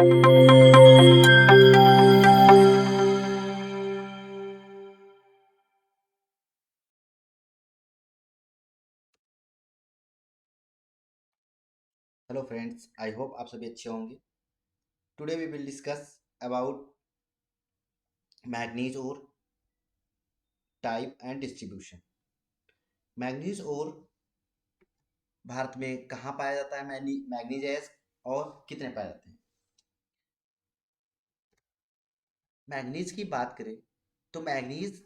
Hello friends, I hope आप सभी अच्छे होंगे। Today we will discuss about manganese ore type and distribution. Manganese ore Bharat में कहाँ पाया जाता है, मैग्नीज एस और कितने पाए जाते हैं। मैग्नीज की बात करें तो मैग्नीज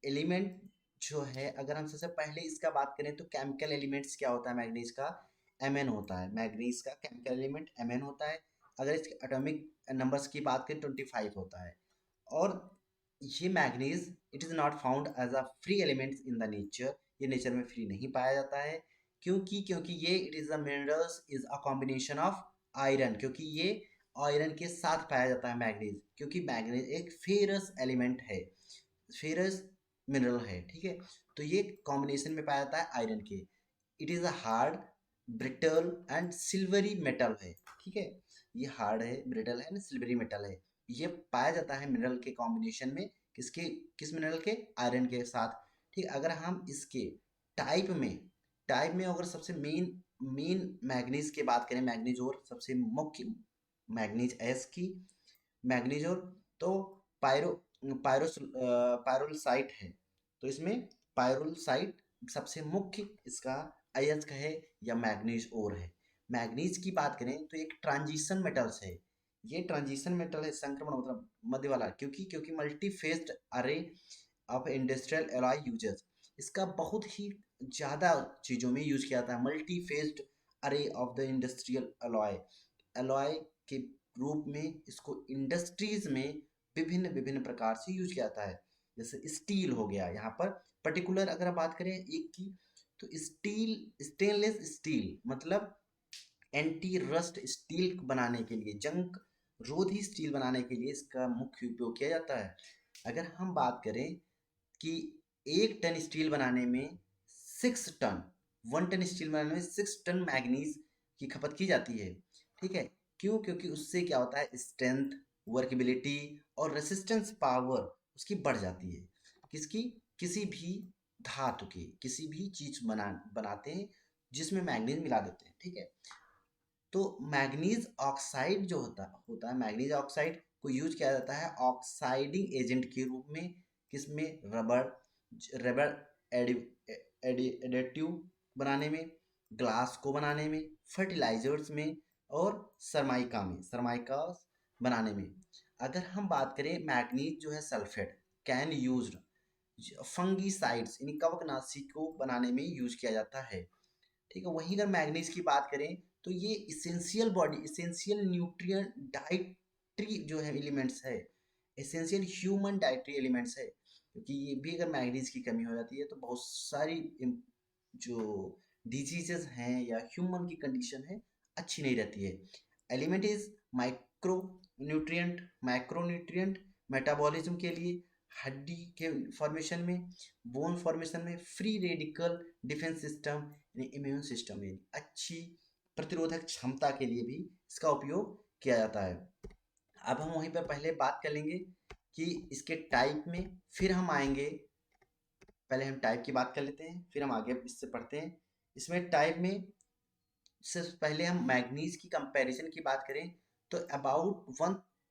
एलिमेंट जो है, अगर हम सबसे पहले इसका बात करें तो केमिकल एलिमेंट्स क्या होता है मैग्नीज का, Mn होता है। मैग्नीज का केमिकल एलिमेंट Mn होता है। अगर इसके एटॉमिक नंबर्स की बात करें 25 होता है। और ये manganese it is not found as a free element in the nature. ये नेचर में फ्री नहीं पाया जाता है। क्योंकि ये it is the minerals is a combination of iron. क्योंकि ये आयरन के साथ पाया जाता है मैग्नीज, क्योंकि मैग्नीज एक फेरस एलिमेंट है, फेरस मिनरल है। ठीक है, तो ये कॉम्बिनेशन में पाया जाता है आयरन के। It is a hard, brittle and silvery metal है। ठीक है, ये हार्ड है, ब्रिटल है एंड सिल्वरी मेटल है। ये पाया जाता है मिनरल के कॉम्बिनेशन में, किसके, किस मिनरल के, आयरन के साथ। ठीक, अगर हम इसके टाइप में अगर सबसे मेन मेन मैग्नीज की बात करें, मैग्नीज और सबसे मुख्य मैग्नीज एस की, मैग्नीज और तो पायरो पायरोस पायरोलसाइट है। तो इसमें पायरोलसाइट सबसे मुख्य इसका अयस्क है या मैग्नीज ओर है। मैग्नीज की बात करें तो एक ट्रांजिशन मेटल्स है। ये ट्रांजिशन मेटल है, संक्रमण मतलब मध्य वाला, क्योंकि मल्टी फेस्ड अरे ऑफ इंडस्ट्रियल एलॉय यूजेस। इसका बहुत ही ज़्यादा चीज़ों में यूज किया जाता है। मल्टी फेस्ड अरे of the industrial alloy, alloy के रूप में इसको इंडस्ट्रीज में विभिन्न विभिन्न प्रकार से यूज किया जाता है। जैसे स्टील हो गया, यहाँ पर पर्टिकुलर अगर आप बात करें एक की, तो स्टील, स्टेनलेस स्टील मतलब एंटी रस्ट स्टील बनाने के लिए, जंग रोधी स्टील बनाने के लिए इसका मुख्य उपयोग किया जाता है। अगर हम बात करें कि 1 टन स्टील बनाने में 6 टन, 1 टन स्टील बनाने में 6 टन मैग्नीज की खपत की जाती है। ठीक है, क्योंकि उससे क्या होता है, स्ट्रेंथ, वर्केबिलिटी और रेसिस्टेंस पावर उसकी बढ़ जाती है। किसकी, किसी भी धातु की किसी भी चीज बनाते हैं जिसमें मैग्नीज मिला देते हैं। ठीक है, तो मैग्नीज ऑक्साइड जो होता है, मैग्नीज ऑक्साइड को यूज किया जाता है ऑक्साइडिंग एजेंट के रूप में। किसमें, रबर, रबर एडिटिव बनाने में, ग्लास को बनाने में, फर्टिलाइजर्स में और सरमाइका बनाने में। अगर हम बात करें मैग्नीज जो है सल्फेट कैन यूज्ड फंगीसाइड्स यानी कवकनाशी को बनाने में यूज किया जाता है। ठीक है, वहीं अगर मैग्नीज की बात करें तो ये इसेंशियल न्यूट्रिएंट डाइटरी जो है एलिमेंट्स है, एसेंशियल ह्यूमन डाइटरी एलिमेंट्स है। क्योंकि ये भी अगर मैग्नीज की कमी हो जाती है तो बहुत सारी जो डिजीजेस हैं या ह्यूमन की कंडीशन है अच्छी नहीं रहती है। Element is micro nutrient, micro nutrient metabolism के लिए, हड्डी के फॉर्मेशन में, बोन फॉर्मेशन में, फ्री रेडिकल डिफेंस सिस्टम यानी इम्यून सिस्टम यानी अच्छी प्रतिरोधक क्षमता के लिए भी इसका उपयोग किया जाता है। अब हम वहीं पर पहले बात कर लेंगे कि इसके टाइप में, फिर हम आएंगे, पहले हम टाइप की बात कर लेते हैं फिर हम आगे इससे पढ़ते हैं। इसमें टाइप में सिर्फ पहले हम मैग्नीज की कंपैरिजन की बात करें तो अबाउट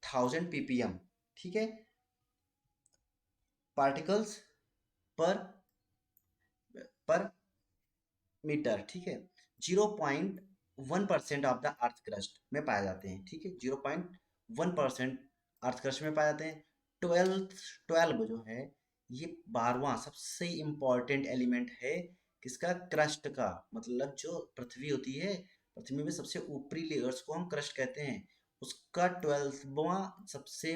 1000 ppm, ठीक है, पार्टिकल्स पर पर मीटर। ठीक है, 0.1% ऑफ द अर्थ क्रस्ट में पाए जाते हैं। ठीक है, 0.1% अर्थ क्रस्ट में पाए जाते हैं। 12 जो है ये 12वां सबसे इम्पॉर्टेंट एलिमेंट है, किसका, क्रस्ट का। मतलब जो पृथ्वी होती है, पृथ्वी में सबसे ऊपरी लेयर्स को हम क्रस्ट कहते हैं, उसका 12वां सबसे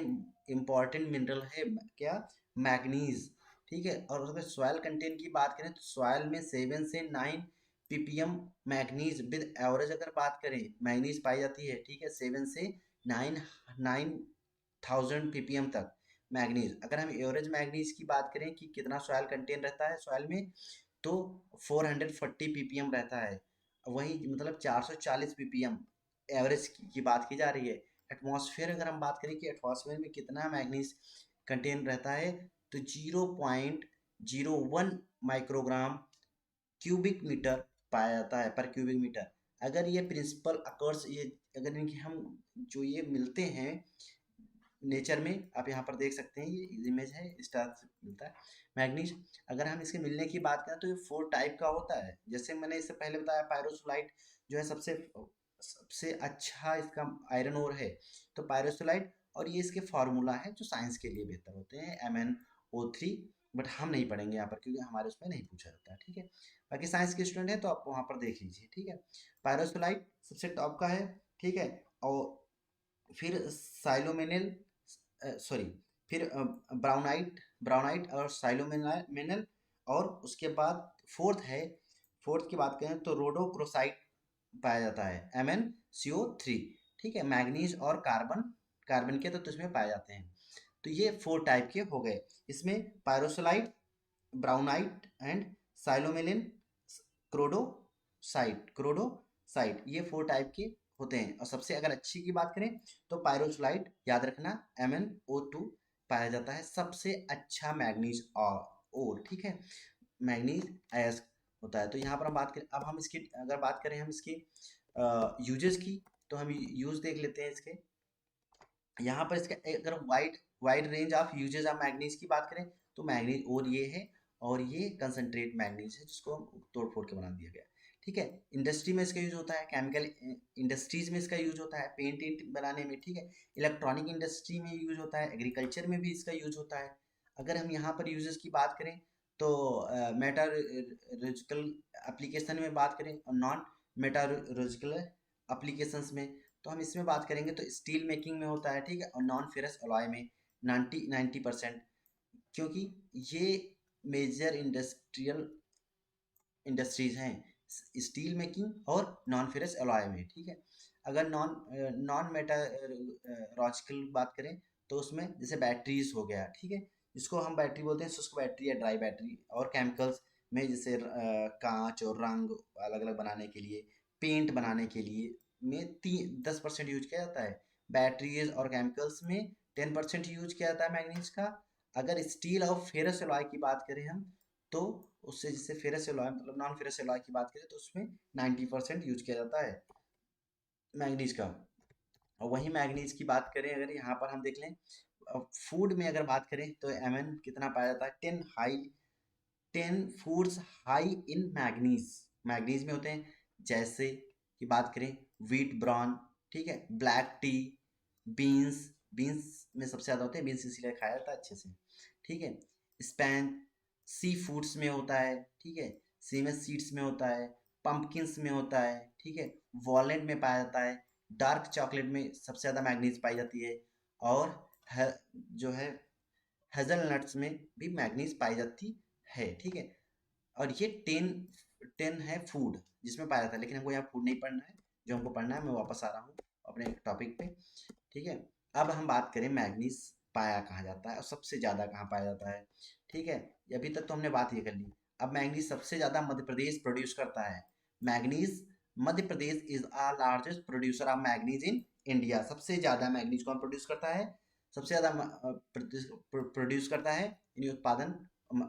इम्पॉर्टेंट मिनरल है क्या, मैग्नीज। ठीक है, और अगर सॉयल कंटेंट की बात करें तो सॉयल में 7 से 9 ppm मैग्नीज विद एवरेज अगर बात करें मैग्नीज पाई जाती है। ठीक है, 7 से 9 तक मैग्नीज। अगर हम एवरेज मैग्नीज की बात करें कि कितना सॉयल कंटेंट रहता है सॉयल में, तो 440 ppm रहता है। वहीं मतलब 440 ppm एवरेज की बात की जा रही है। एटमॉस्फेयर अगर हम बात करें कि एटमॉस्फेयर में कितना मैग्नीज कंटेन रहता है, तो 0.01 माइक्रोग्राम क्यूबिक मीटर पाया जाता है पर क्यूबिक मीटर। अगर ये प्रिंसिपल अकर्स, ये अगर इनके हम जो ये मिलते हैं नेचर में, आप यहाँ पर देख सकते हैं, ये इमेज है, स्टार से मिलता है मैग्नीज। अगर हम इसके मिलने की बात करें तो ये 4 टाइप का होता है। जैसे मैंने इससे पहले बताया पायरोसोलाइट जो है सबसे सबसे अच्छा इसका आयरन ओर है, तो पायरोसोलाइट। और ये इसके फार्मूला है जो साइंस के लिए बेहतर होते हैं, MnO3। बट हम नहीं पढ़ेंगे यहाँ पर क्योंकि हमारे उसमें नहीं पूछा जाता है, ठीक है। बाकी साइंस के स्टूडेंट है तो आप वहाँ पर देख लीजिए, ठीक है। पायरोसोलाइट सबसे टॉप का है, ठीक है। और फिर साइलोमेनल, सॉरी, फिर ब्राउनाइट ब्राउनाइट और साइलोमेनल। और उसके बाद फोर्थ की बात करें तो रोडोक्रोसाइट पाया जाता है, MnCO3, ठीक है। मैग्नीज और कार्बन कार्बन के तो इसमें पाए जाते हैं। तो ये 4 टाइप के हो गए। इसमें पायरोसोलाइट, ब्राउनाइट एंड साइलोमेलिन, क्रोडोसाइट, ये 4 टाइप के होते हैं। और सबसे अगर अच्छी की बात करें तो पायरोसोलाइट, याद रखना, MnO2 पाया जाता है सबसे अच्छा मैग्नीज और, ठीक है। मैग्नीज एस होता है। तो यहाँ पर हम बात करें, अब हम इसकी अगर बात करें हम इसकी यूजेस की, तो हम यूज देख लेते हैं इसके। यहाँ पर इसका अगर wide wide range of uses of manganese की बात करें तो मैग्नीज और ये है, और ये कंसनट्रेट मैग्नीज है जिसको तोड़ फोड़ के बना दिया गया, ठीक है। इंडस्ट्री में इसका यूज होता है, केमिकल इंडस्ट्रीज में इसका यूज होता है, पेंट बनाने में, ठीक है। इलेक्ट्रॉनिक इंडस्ट्री में यूज होता है, एग्रीकल्चर में भी इसका यूज होता है। अगर हम यहाँ पर यूजेस की बात करें तो मेटालर्जिकल एप्लीकेशन में बात करें और नॉन मेटालर्जिकल एप्लीकेशंस में, तो हम इसमें बात करेंगे तो स्टील मेकिंग में होता है, ठीक है। और नॉन फेरस अलॉय में 90%, क्योंकि ये मेजर इंडस्ट्रीज हैं स्टील मेकिंग और नॉन फेरस अलॉय में, ठीक है। अगर नॉन मेटालॉजिकल बात करें तो उसमें जैसे बैटरीज हो गया, ठीक है, जिसको हम बैटरी बोलते हैं, शुष्क बैटरी या ड्राई बैटरी। और केमिकल्स में जैसे कांच और रंग अलग अलग बनाने के लिए, पेंट बनाने के लिए में 10% यूज किया जाता है। बैटरीज और केमिकल्स में 10% यूज किया जाता है मैग्नीज का। अगर स्टील और फेरस अलॉय की बात करें हम, तो उससे जिससे फेरस अलॉय मतलब नॉन फेरस अलॉय की बात करें तो उसमें 90% यूज किया जाता है मैग्नीज का। और वही मैग्नीज की बात करें अगर यहाँ पर हम देख लें, फूड में अगर बात करें तो Mn कितना पाया जाता है, 10 foods high in manganese, manganese में होते हैं। जैसे कि बात करें व्हीट ब्राउन, ठीक है, ब्लैक टी, बीन्स, बीन्स में सबसे ज़्यादा होते हैं, बीन्स इसीलिए खाया जाता है अच्छे से, ठीक है। स्पैन सी फूड्स में होता है, ठीक है। सीमस सीड्स में होता है, पंपकिंस में होता है, ठीक है। वॉलनट में पाया जाता है, डार्क चॉकलेट में सबसे ज़्यादा मैग्नीज पाई जाती है। और जो है हेजलनट्स में भी मैग्नीज पाई जाती है, ठीक है। और ये 10 है फूड जिसमें पाया जाता है, लेकिन हमको यहाँ फूड नहीं पढ़ना है, जो हमको पढ़ना है मैं वापस आ रहा हूँ अपने टॉपिक पे, ठीक है। अब हम बात करें मैग्नीज पाया कहाँ जाता है और सबसे ज़्यादा कहाँ पाया जाता है, ठीक है। अभी तक तो हमने बात ये कर ली। अब मैग्नीज सबसे ज़्यादा मध्य प्रदेश प्रोड्यूस करता है। Manganese Madhya Pradesh is a largest producer of manganese in India. सबसे ज़्यादा मैग्नीज कौन प्रोड्यूस करता है, सबसे ज़्यादा प्रोड्यूस करता है यानी उत्पादन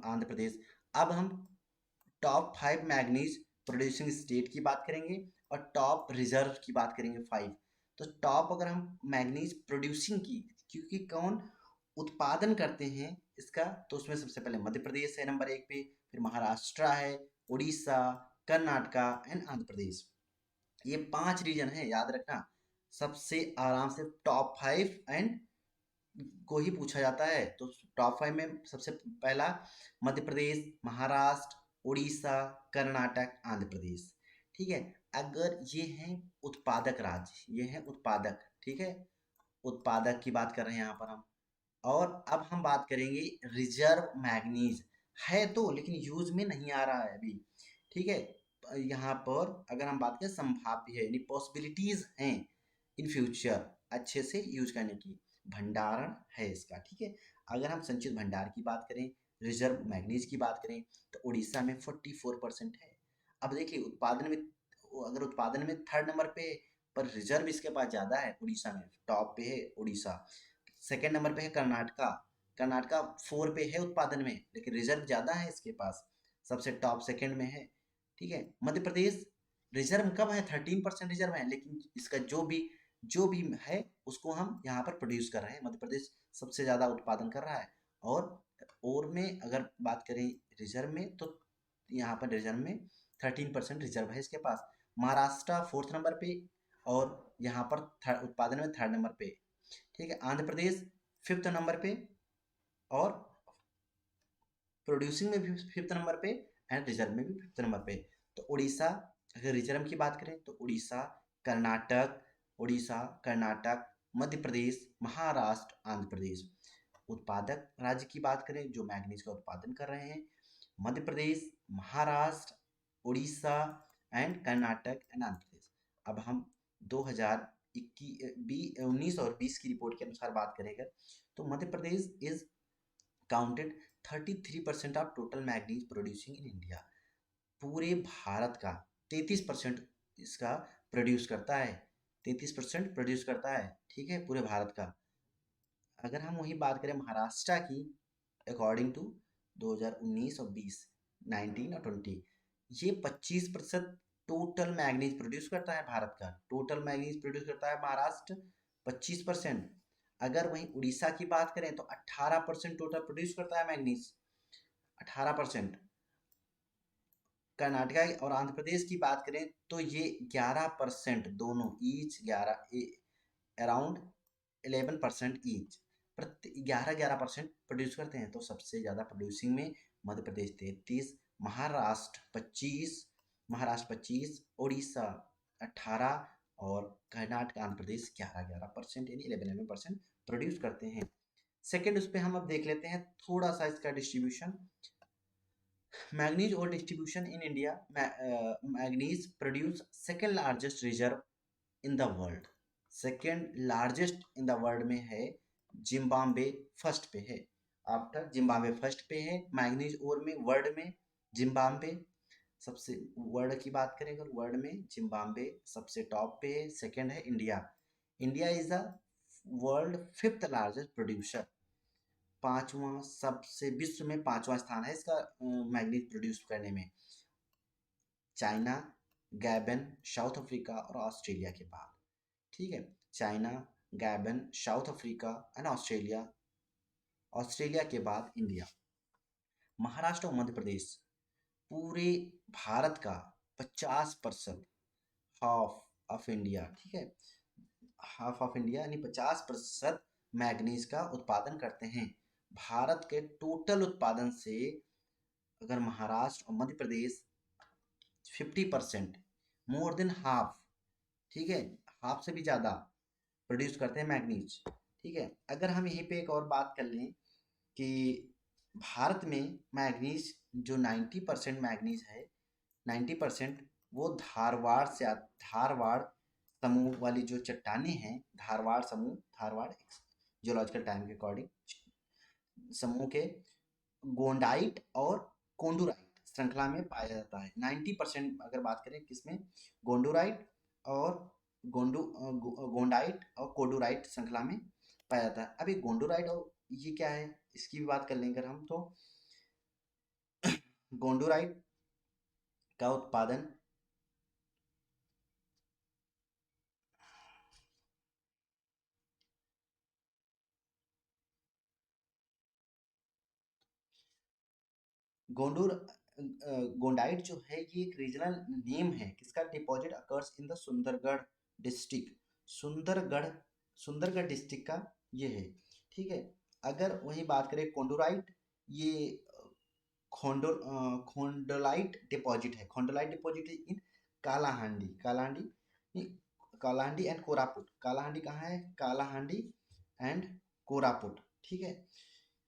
आंध्र प्रदेश। अब हम टॉप 5 मैग्नीज प्रोड्यूसिंग स्टेट की बात करेंगे और टॉप रिजर्व की बात करेंगे 5। तो टॉप अगर हम मैग्नीज प्रोड्यूसिंग की, क्योंकि कौन उत्पादन करते हैं इसका, तो उसमें सबसे पहले मध्य प्रदेश है नंबर 1 पे, फिर महाराष्ट्र है, उड़ीसा, कर्नाटका एंड आंध्र प्रदेश। ये 5 रीजन है, याद रखना। सबसे आराम से टॉप 5 एंड को ही पूछा जाता है। तो टॉप 5 में सबसे पहला मध्य प्रदेश, महाराष्ट्र, उड़ीसा, कर्नाटक, आंध्र प्रदेश, ठीक है। अगर ये हैं उत्पादक राज्य, ये हैं उत्पादक, ठीक है, उत्पादक की बात कर रहे हैं यहाँ पर हम। और अब हम बात करेंगे रिजर्व मैग्नीज, है तो लेकिन यूज में नहीं आ रहा है अभी, ठीक है। यहाँ पर अगर हम बात करें संभाव्य है यानी पॉसिबिलिटीज हैं इन फ्यूचर अच्छे से यूज करने की, भंडारण है इसका, ठीक है। अगर हम संचित भंडार की बात करें, रिजर्व मैग्नीज की बात करें, तो उड़ीसा में 44% है। अब देखिए उत्पादन में, अगर उत्पादन में 3rd नंबर पे पर रिजर्व इसके पास ज़्यादा है उड़ीसा में। टॉप पे है उड़ीसा। सेकेंड नंबर पे है कर्नाटका। कर्नाटका 4 पे है उत्पादन में, लेकिन रिजर्व ज़्यादा है इसके पास, सबसे टॉप सेकेंड में है। ठीक है। मध्य प्रदेश रिजर्व कम है, 13% रिजर्व है, लेकिन इसका जो भी है उसको हम यहाँ पर प्रोड्यूस कर रहे हैं। मध्य प्रदेश सबसे ज़्यादा उत्पादन कर रहा है। और में अगर बात करें रिजर्व में, तो यहाँ पर रिजर्व में 13% रिजर्व है इसके पास। महाराष्ट्र फोर्थ नंबर पे, और यहाँ पर उत्पादन में थर्ड नंबर पे। ठीक है। आंध्र प्रदेश फिफ्थ नंबर पे, और प्रोड्यूसिंग में भी फिफ्थ नंबर पे, एंड रिजर्व में भी फिफ्थ नंबर पे। तो उड़ीसा, अगर रिजर्व की बात करें तो कर्नाटक उड़ीसा, कर्नाटक, मध्य प्रदेश, महाराष्ट्र, आंध्र प्रदेश। उत्पादक राज्य की बात करें जो मैग्नीज का उत्पादन कर रहे हैं, मध्य प्रदेश, महाराष्ट्र, उड़ीसा एंड कर्नाटक एंड आंध्र प्रदेश। अब हम 2019 और 20 की रिपोर्ट के अनुसार बात करेंगे तो Madhya Pradesh is counted 33% of total manganese producing in India. पूरे भारत का 33% इसका प्रोड्यूस करता है, 33% प्रोड्यूस करता है। ठीक है, पूरे भारत का। अगर हम वही बात करें महाराष्ट्र की, अकॉर्डिंग टू 2019 और 20, 19 और 20, ये 25% टोटल मैग्नीज प्रोड्यूस करता है भारत का। टोटल मैग्नीज प्रोड्यूस करता है महाराष्ट्र 25%। अगर वहीं उड़ीसा की बात करें तो 18% टोटल प्रोड्यूस करता है मैग्नीज, 18%। कर्नाटक और आंध्र प्रदेश की बात करें तो ये 11%, दोनों ईच 11, अराउंड 11% ईच, प्रति 11% प्रोड्यूस करते हैं। तो सबसे ज़्यादा प्रोड्यूसिंग में मध्य प्रदेश 33, महाराष्ट्र 25, उड़ीसा 18, और कर्नाटक आंध्र प्रदेश 11% यानी 11% प्रोड्यूस करते हैं। सेकेंड उस पर हम अब देख लेते हैं थोड़ा सा इसका डिस्ट्रीब्यूशन, मैग्नीज और distribution in India. Manganese produce second largest reserve in the world. Second largest in the world में है जिम्बाब्वे, फर्स्ट पे है। आफ्टर जिम्बाब्वे फर्स्ट पे है मैग्नीज ओर में, वर्ल्ड में जिम्बाब्वे सबसे। वर्ल्ड की बात करें अगर, वर्ल्ड में जिम्बाब्वे सबसे टॉप पे है। सेकेंड है India. India is the world fifth largest producer, पांचवा सबसे, विश्व में पांचवा स्थान है इसका मैग्नीज प्रोड्यूस करने में, चाइना, गैबन, साउथ अफ्रीका और ऑस्ट्रेलिया के बाद। ठीक है, China, Gabon, south Africa and Australia, Australia के बाद इंडिया। महाराष्ट्र और मध्य प्रदेश पूरे भारत का 50%, हाफ ऑफ इंडिया। ठीक है, हाफ ऑफ इंडिया यानी 50% मैग्नीज का उत्पादन करते हैं। भारत के टोटल उत्पादन से अगर महाराष्ट्र और Madhya Pradesh 50%, more than half, ठीक है, हाफ से भी ज़्यादा प्रोड्यूस करते हैं मैग्नीज। ठीक है। अगर हम यहीं पे एक और बात कर लें कि भारत में मैग्नीज जो 90% मैग्नीज है, 90% वो धारवाड़ से धारवाड़ समूह वाली जो चट्टानें हैं, धारवाड़ समूह, धारवाड़ जियोलॉजिकल टाइम के अकॉर्डिंग समूह के गोंडाइट और कोंडुराइट श्रृंखला में पाया जाता है। 90% अगर बात करें किसमें, गोंडुराइट और गोंडाइट और कोडुराइट श्रृंखला में पाया जाता है। अभी गोंडुराइट और ये क्या है, इसकी भी बात कर लेंगे अगर हम, तो गोंडुराइट का उत्पादन गोंडुर गोंडाइट जो है ये एक रीजनल नेम है किसका, deposit occurs in the Sundargarh district, Sundargarh district का ये है। ठीक है। अगर वही बात करें कोंडोराइट, ये खोंडोलाइट डिपॉजिट है। Khondalite deposit in Kalahandi, Kalahandi and Koraput. Kalahandi कहाँ है, कालाहांडी एंड कोरापुट। ठीक है,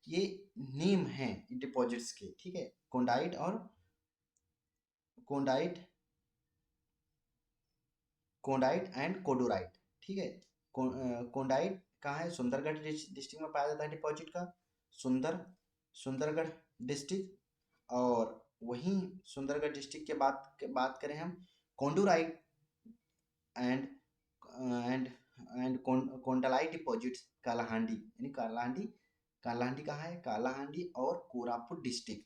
ये नेम है डिपॉजिट्स के। ठीक है, कोंडाइट और कोंडाइट, कोंडाइट एंड कोडोराइट। ठीक है, कोंडाइट कहाँ है, सुंदरगढ़ डिस्ट्रिक्ट में पाया जाता है डिपॉजिट का, सुंदरगढ़ डिस्ट्रिक्ट। और वहीं सुंदरगढ़ डिस्ट्रिक्ट के बात करें हम, khondalite and and and khondalite deposits Kalahandi, यानी कालाहांडी, कालाहांडी कहाँ है, कालाहांडी और कोरापुट डिस्ट्रिक्ट।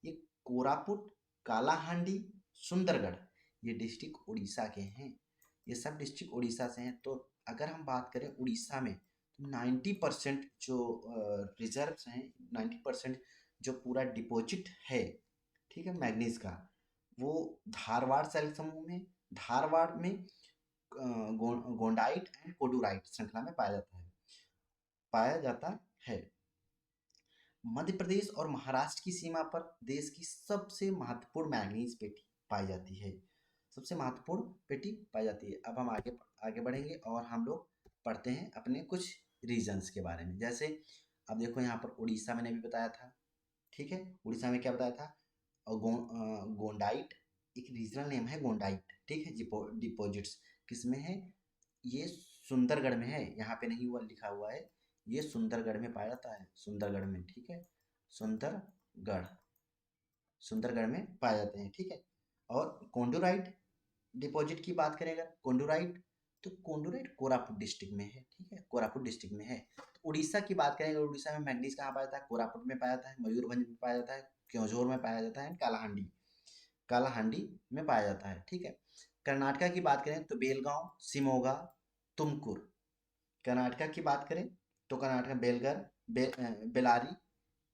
ये कोरापुट, कालाहांडी, सुंदरगढ़, ये डिस्ट्रिक्ट उड़ीसा के हैं। ये सब डिस्ट्रिक्ट उड़ीसा से हैं। तो अगर हम बात करें उड़ीसा में, तो 90% जो रिजर्व्स हैं, 90% जो पूरा डिपॉजिट है, ठीक है, मैग्नीज का, वो धारवाड़ सेल समूह में, धारवाड़ में गोंडाइट एंड कोडुराइट श्रृंखला में पाया जाता है। मध्य प्रदेश और महाराष्ट्र की सीमा पर देश की सबसे महत्वपूर्ण मैंगनीज पेटी पाई जाती है। सबसे महत्वपूर्ण पेटी पाई जाती है। अब हम आगे आगे बढ़ेंगे और हम लोग पढ़ते हैं अपने कुछ रीजन्स के बारे में। जैसे अब देखो यहाँ पर उड़ीसा मैंने भी बताया था, ठीक है, उड़ीसा में क्या बताया था, और गोंडाइट एक रीजनल नेम है, गोंडाइट, ठीक है। डिपॉजिट्स किस में है, ये सुंदरगढ़ में है, यहाँ पे नहीं हुआ लिखा हुआ है, ये सुंदरगढ़ में पाया जाता है, सुंदरगढ़ में, ठीक है, सुंदरगढ़, सुंदरगढ़ में पाए जाते हैं, ठीक है। और कोंडोराइट डिपॉजिट की बात करें अगर, कोंडोराइट, तो कोंडोराइट कोरापुट डिस्ट्रिक्ट में है, ठीक है, कोरापुट डिस्ट्रिक्ट में है। तो उड़ीसा की बात करें अगर, उड़ीसा में मैग्नीज कहाँ पाया जाता है, कोरापुट में पाया जाता है, मयूरभंज में पाया जाता है, क्योंझोर में पाया जाता है, कालाहांडी, कालाहांडी में पाया जाता है, ठीक है। कर्नाटका की बात करें तो बेलगांव, शिमोगा, तुमकुर। कर्नाटका की बात करें तो कर्नाटक बेलारी,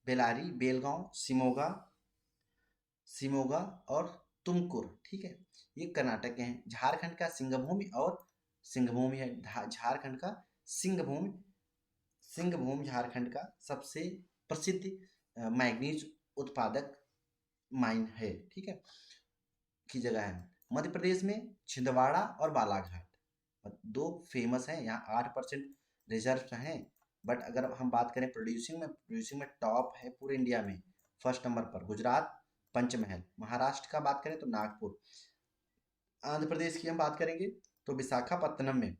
बेलारी, बेलगांव, शिमोगा, शिमोगा और तुमकुर, ठीक है, ये कर्नाटक के हैं। झारखंड का सिंहभूम और सिंहभूम है, झारखंड का सिंहभूम, सिंहभूम झारखंड का सबसे प्रसिद्ध मैग्नीज उत्पादक माइन है, ठीक है, की जगह है। मध्य प्रदेश में छिंदवाड़ा और बालाघाट दो फेमस हैं। यहाँ 8% रिजर्व हैं। बट अगर हम बात करें प्रोड्यूसिंग में टॉप है पूरे इंडिया में, फर्स्ट नंबर पर गुजरात, पंचमहल। महाराष्ट्र का बात करें तो नागपुर। आंध्र प्रदेश की हम बात करेंगे तो विशाखापत्तनम में,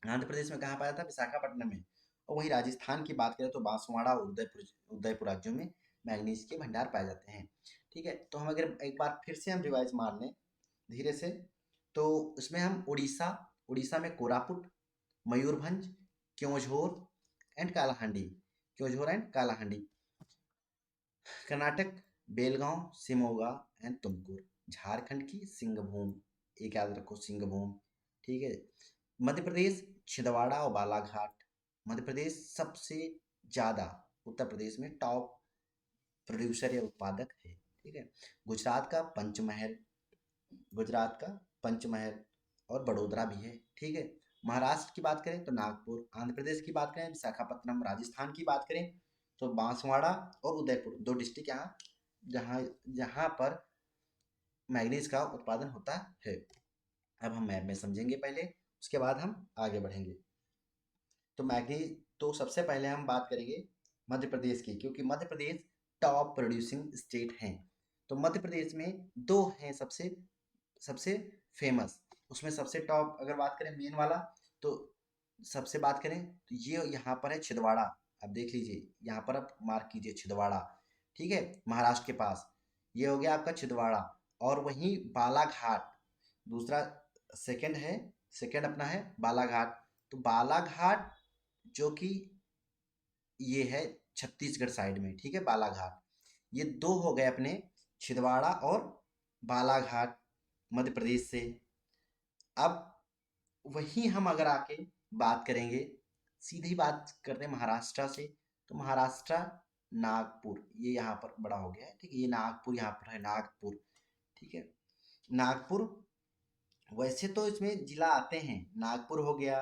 आंध्र प्रदेश में कहाँ पाया था, विशाखापट्टनम में। और वही राजस्थान की बात करें तो बांसवाड़ा और उदयपुर राज्यों में मैग्नीज के भंडार पाए जाते हैं, ठीक है। तो हम अगर एक बार फिर से हम रिवाइज मार लें धीरे से, तो इसमें हम उड़ीसा, उड़ीसा में Koraput, Mayurbhanj, Keonjhar and Kalahandi, Keonjhar and Kalahandi. Karnataka Belgaum, Shimoga and Tumkur. Jharkhand की सिंहभूम, एक याद रखो, सिंहभूम, ठीक है। मध्य प्रदेश छिंदवाड़ा और बालाघाट। मध्य प्रदेश सबसे ज्यादा, उत्तर प्रदेश में टॉप प्रोड्यूसर या उत्पादक है, ठीक है। गुजरात का पंचमहल, गुजरात का पंचमहल और बड़ोदरा भी है, ठीक है। महाराष्ट्र की बात करें तो नागपुर, आंध्र प्रदेश की बात करें विशाखापत्तनम, राजस्थान की बात करें तो बांसवाड़ा और उदयपुर, दो डिस्ट्रिक्ट यहाँ जहाँ जहाँ पर मैग्नीज का उत्पादन होता है। अब हम मैप में समझेंगे पहले, उसके बाद हम आगे बढ़ेंगे। तो मैग्नीज, तो सबसे पहले हम बात करेंगे मध्य प्रदेश की, क्योंकि Madhya Pradesh top producing state हैं। तो मध्य प्रदेश में दो हैं सबसे सबसे फेमस, उसमें सबसे टॉप अगर बात करें मेन वाला, तो सबसे बात करें तो ये यहाँ पर है छिंदवाड़ा। अब देख लीजिए यहाँ पर, आप मार्क कीजिए छिंदवाड़ा, ठीक है, महाराष्ट्र के पास, ये हो गया आपका छिंदवाड़ा। और वहीं बालाघाट दूसरा, सेकंड है, सेकंड अपना है बालाघाट। तो बालाघाट जो कि ये है छत्तीसगढ़ साइड में, ठीक है, बालाघाट। ये दो हो गए अपने, छिंदवाड़ा और बालाघाट, मध्य प्रदेश से। अब वहीं हम अगर आके बात करेंगे, सीधी बात करते हैं महाराष्ट्र से, तो महाराष्ट्र नागपुर, ये यहाँ पर बड़ा हो गया है, ठीक है, ये नागपुर यहाँ पर है, नागपुर, ठीक है। नागपुर, वैसे तो इसमें जिला आते हैं, नागपुर हो गया,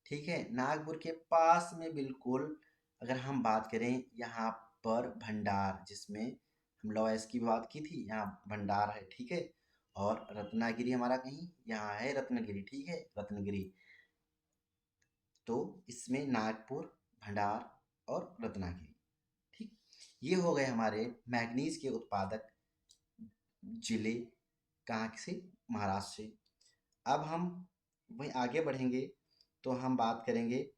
ठीक है, नागपुर के पास में बिल्कुल अगर हम बात करें, यहाँ पर भंडार, जिसमें हम लॉयस की बात की थी, यहाँ भंडार है, ठीक है। और रत्नागिरी हमारा कहीं यहाँ है, रत्नागिरी, ठीक है, रत्नागिरी। तो इसमें नागपुर, भंडार और रत्नागिरी, ठीक, ये हो गए हमारे मैग्नीज के उत्पादक जिले, कहाँ से, महाराष्ट्र से। अब हम वहीं आगे बढ़ेंगे तो हम बात करेंगे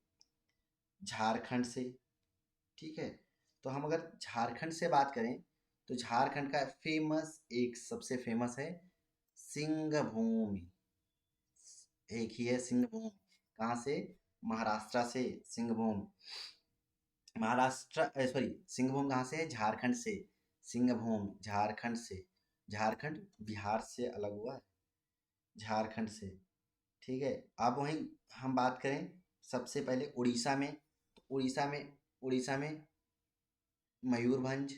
झारखंड से, ठीक है। तो हम अगर झारखंड से बात करें तो झारखंड का फेमस, एक सबसे फेमस है सिंहभूम, एक ही है सिंहभूम, कहाँ से? महाराष्ट्र से। सिंहभूम महाराष्ट्र, सॉरी, सिंहभूम कहाँ से है? झारखंड से। सिंहभूम झारखंड से। झारखंड बिहार से अलग हुआ है, झारखंड से। ठीक है। अब वहीं हम बात करें सबसे पहले उड़ीसा में, तो उड़ीसा में मयूरभंज,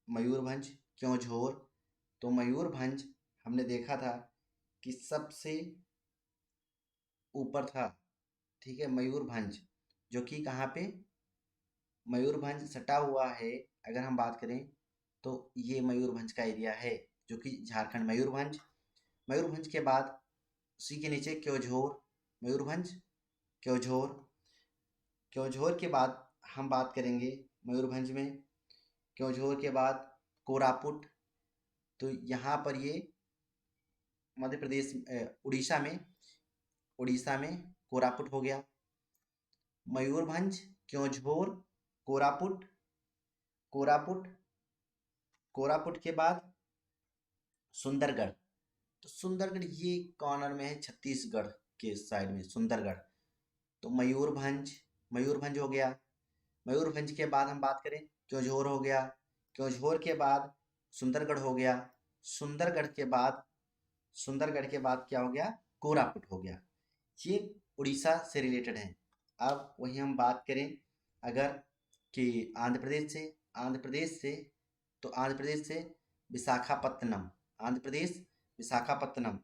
मयूरभंज क्यों झोर? तो मयूरभंज हमने देखा था कि सबसे ऊपर था। ठीक है, मयूरभंज जो कि कहाँ पे? मयूरभंज सटा हुआ है। अगर हम बात करें तो ये मयूरभंज का एरिया है जो कि झारखंड। मयूरभंज, मयूरभंज के बाद उसी के नीचे क्योंझोर, मयूरभंज क्योंझोर। क्योंझोर के बाद हम बात करेंगे मयूरभंज में, क्योंझोर के बाद कोरापुट। तो यहाँ पर ये मध्य प्रदेश, उड़ीसा में कोरापुट हो गया। मयूरभंज, क्योंझोर, कोरापुट, कोरापुट, कोरापुट के बाद सुंदरगढ़। तो सुंदरगढ़ ये कॉर्नर में है, छत्तीसगढ़ के साइड में सुंदरगढ़। तो मयूरभंज, मयूरभंज हो गया। मयूरभंज के बाद हम बात करें, क्योंझोर हो गया। क्योंझोर के बाद सुंदरगढ़ हो गया। सुंदरगढ़ के बाद, सुंदरगढ़ के बाद क्या हो गया? कोरापुट हो गया। ये उड़ीसा से रिलेटेड है। अब वहीं हम बात करें अगर कि आंध्र प्रदेश से, आंध्र प्रदेश से, तो आंध्र प्रदेश से विशाखापत्तनम, आंध्र प्रदेश विशाखापत्तनम,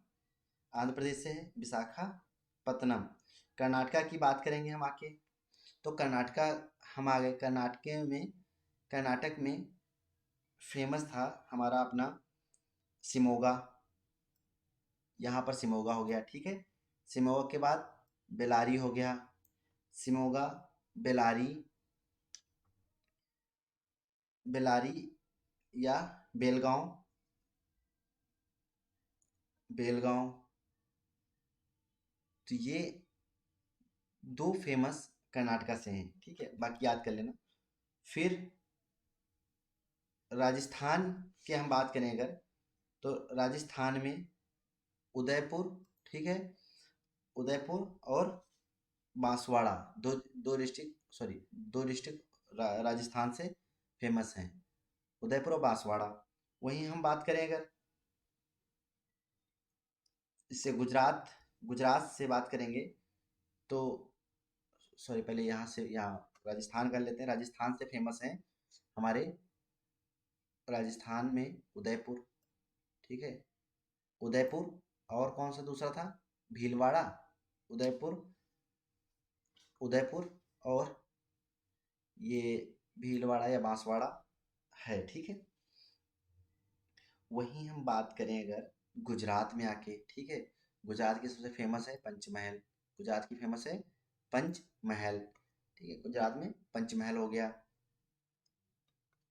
आंध्र प्रदेश से है विशाखापत्तनम। कर्नाटका की बात करेंगे हम आके, तो कर्नाटका हम आ गए। कर्नाटक में फेमस था हमारा अपना शिमोगा, यहाँ पर शिमोगा हो गया। ठीक है। शिमोगा के बाद बेलारी हो गया। शिमोगा, बेलारी, बेलारी या बेलगांव, बेलगांव। तो ये दो फेमस कर्नाटका से हैं। ठीक है, बाकी याद कर लेना। फिर राजस्थान के हम बात करें अगर, तो राजस्थान में उदयपुर। ठीक है, उदयपुर और बांसवाड़ा, दो दो डिस्ट्रिक्ट, सॉरी, दो डिस्ट्रिक्ट राजस्थान से फेमस हैं, उदयपुर और बांसवाड़ा। वहीं हम बात करें अगर इससे गुजरात, गुजरात से बात करेंगे तो, सॉरी, पहले यहाँ से यहाँ राजस्थान कर लेते हैं। राजस्थान से फेमस हैं हमारे, राजस्थान में उदयपुर। ठीक है, उदयपुर और कौन सा दूसरा था? भीलवाड़ा, उदयपुर, उदयपुर और ये भीलवाड़ा या बांसवाड़ा है। ठीक है। वहीं हम बात करें अगर गुजरात में आके, ठीक है, गुजरात की सबसे फेमस है पंचमहल। गुजरात की फेमस है पंचमहल। ठीक है, गुजरात में पंचमहल हो गया।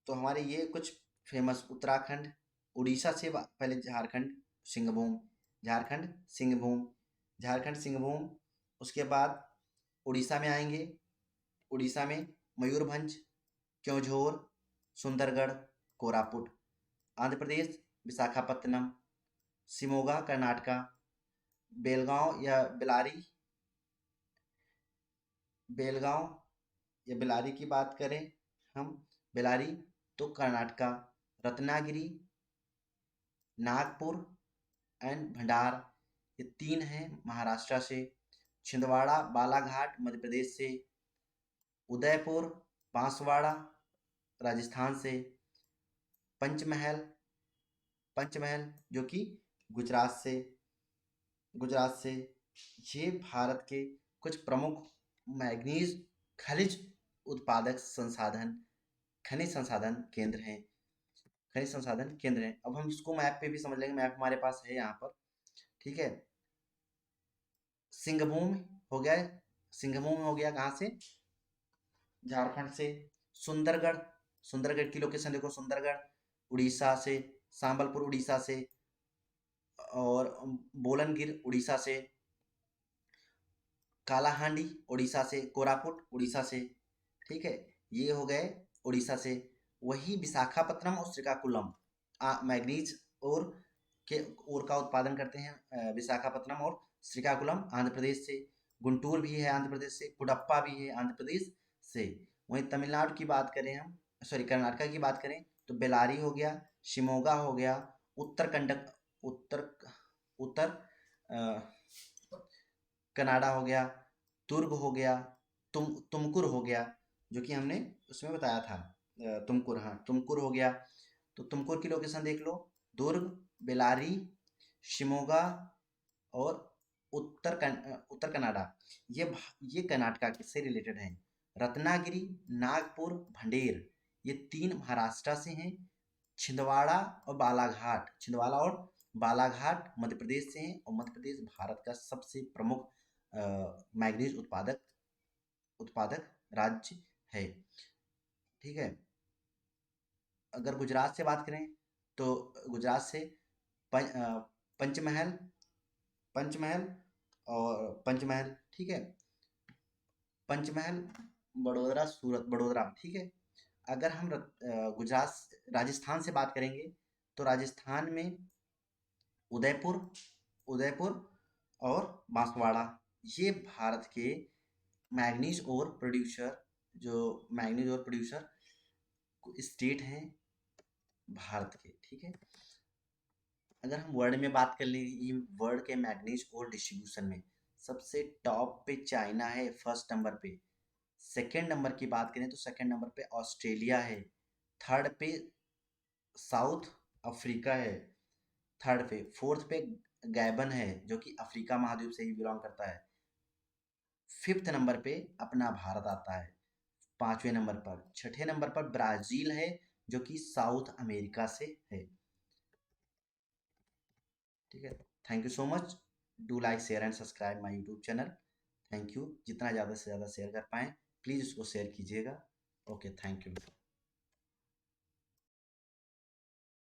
तो हमारे ये कुछ फेमस। उत्तराखंड, उड़ीसा से पहले झारखंड, सिंहभूम, झारखंड सिंहभूम, झारखंड सिंहभूम। उसके बाद उड़ीसा में आएंगे, उड़ीसा में मयूरभंज, क्योंझोर, सुंदरगढ़, कोरापुट। आंध्र प्रदेश विशाखापत्तनम, शिमोगा कर्नाटका, बेलगांव या बेलारी, बेलगांव या बेलारी की बात करें हम, बेलारी तो कर्नाटका, रत्नागिरी, नागपुर एंड भंडार, ये तीन हैं महाराष्ट्र से। छिंदवाड़ा बालाघाट मध्य प्रदेश से। उदयपुर बांसवाड़ा राजस्थान से। पंचमहल, पंचमहल जो कि गुजरात से, गुजरात से। ये भारत के कुछ प्रमुख मैग्नीज खनिज उत्पादक संसाधन, खनिज संसाधन केंद्र हैं, खनिज संसाधन केंद्र हैं। अब हम इसको मैप पे भी समझ लेंगे, मैप हमारे पास है यहाँ पर। ठीक है, सिंहभूम हो गया, सिंहभूम हो गया कहाँ से? झारखंड से। सुंदरगढ़, सुंदरगढ़ की लोकेशन देखो, सुंदरगढ़ उड़ीसा से, संबलपुर उड़ीसा से, और बोलनगिर उड़ीसा से, कालाहांडी उड़ीसा से, कोरापुट उड़ीसा से। ठीक है, ये हो गए उड़ीसा से। वही विशाखापत्तनम और श्रीकाकुलम मैग्नीज और के ओर का उत्पादन करते हैं, विशाखापत्तनम और श्रीकाकुलम आंध्र प्रदेश से। गुंटूर भी है आंध्र प्रदेश से, कुडप्पा भी है आंध्र प्रदेश से। वहीं तमिलनाडु की बात करें हम, सॉरी कर्नाटका की बात करें तो बेलारी हो गया, शिमोगा हो गया, उत्तर कंडक उत्तर उत्तर कनाडा हो गया, तुर्ग हो गया, तुमकुर हो गया, जो कि हमने उसमें बताया था, तुमकुर, हाँ तुमकुर हो गया। तो तुमकुर की लोकेशन देख लो, दुर्ग, बेलारी, शिमोगा और उत्तर कनाडा, ये कर्नाटका से रिलेटेड हैं। रत्नागिरी, नागपुर, भंडेर, ये तीन महाराष्ट्र से हैं। छिंदवाड़ा और बालाघाट मध्य प्रदेश से हैं, और मध्य प्रदेश भारत का सबसे प्रमुख मैग्नीज उत्पादक राज्य है। ठीक है। अगर गुजरात से बात करें तो गुजरात से पंचमहल पंचमहल पंचमहल, ठीक है, पंचमहल, बड़ोदरा, ठीक है। अगर हम राजस्थान से बात करेंगे तो राजस्थान में उदयपुर उदयपुर और बांसवाड़ा, ये भारत के मैग्नीज ओर प्रोड्यूसर जो मैग्नीज ओर प्रोड्यूसर स्टेट हैं भारत के। ठीक है। अगर हम वर्ल्ड में बात कर लें, वर्ल्ड के मैग्नीज ओर डिस्ट्रीब्यूशन में सबसे टॉप पे चाइना है, फर्स्ट नंबर पे। सेकेंड नंबर की बात करें तो सेकेंड नंबर पे ऑस्ट्रेलिया है। थर्ड पे साउथ अफ्रीका है, थर्ड पे। फोर्थ पे गैबन है, जो कि अफ्रीका महाद्वीप से ही बिलोंग करता है। फिफ्थ नंबर पे अपना भारत आता है, पांचवें नंबर पर। छठे नंबर पर ब्राजील है, जो कि साउथ अमेरिका से है। ठीक है। Thank you so much. Do like share and subscribe my YouTube channel. Thank you. जितना ज़्यादा से ज़्यादा शेयर कर पाएँ प्लीज़ उसको शेयर कीजिएगा। Okay, thank you.